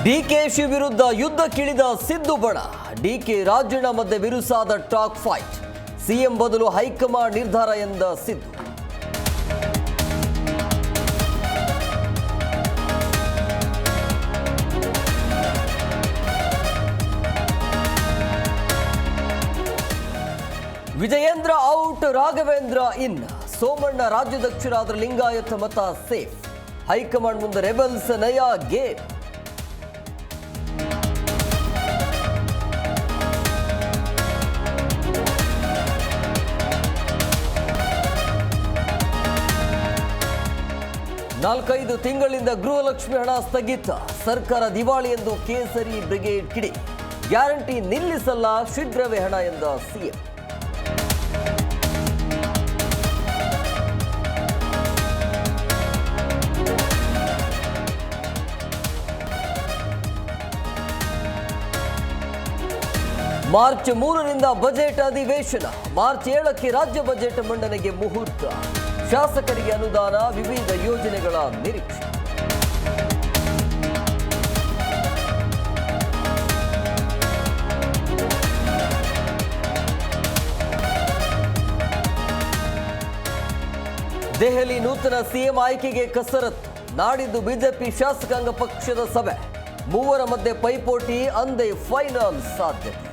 ಡಿಕೆಶಿ ವಿರುದ್ಧ ಯುದ್ಧಕ್ಕಿಳಿದ ಸಿದ್ದು ಬಣ ಡಿಕೆ ರಾಜಣ್ಣ ಮಧ್ಯೆ ಬಿರುಸಾದ ಟಾಕ್ ಫೈಟ್. ಸಿಎಂ ಬದಲು ಹೈಕಮಾಂಡ್ ನಿರ್ಧಾರ ಎಂದ ಸಿದ್ದು. ವಿಜಯೇಂದ್ರ ಔಟ್, ರಾಘವೇಂದ್ರ ಇನ್. ಸೋಮಣ್ಣ ರಾಜ್ಯಾಧ್ಯಕ್ಷರಾದ ಲಿಂಗಾಯತ ಮತ ಸೇಫ್. ಹೈಕಮಾಂಡ್ ಮುಂದೆ ರೆಬಲ್ಸ್ ನಯಾ ಗೇಮ್. ನಾಲ್ಕೈದು ತಿಂಗಳಿಂದ ಗೃಹಲಕ್ಷ್ಮಿ ಹಣ ಸ್ಥಗಿತ. ಸರ್ಕಾರ ದಿವಾಳಿ ಎಂದು ಕೇಸರಿ ಬ್ರಿಗೇಡ್ ಕಿಡಿ. ಗ್ಯಾರಂಟಿ ನಿಲ್ಲಿಸಲ್ಲ, ಶೀಘ್ರವೇ ಹಣ ಎಂದ ಸಿಎಂ. ಮಾರ್ಚ್ 3ರಿಂದ ಬಜೆಟ್ ಅಧಿವೇಶನ. ಮಾರ್ಚ್ 7ಕ್ಕೆ ರಾಜ್ಯ ಬಜೆಟ್ ಮಂಡನೆಗೆ ಮುಹೂರ್ತ. ಶಾಸಕರಿಗೆ ಅನುದಾನ, ವಿವಿಧ ಯೋಜನೆಗಳ ನಿರೀಕ್ಷೆ. ದೆಹಲಿ ನೂತನ ಸಿಎಂ ಆಯ್ಕೆಗೆ ಕಸರತ್ತು. ನಾಡಿದ್ದು ಬಿಜೆಪಿ ಶಾಸಕಾಂಗ ಪಕ್ಷದ ಸಭೆ. ಮೂವರ ಮಧ್ಯೆ ಪೈಪೋಟಿ, ಅಂದೇ ಫೈನಲ್ ಸಾಧ್ಯತೆ.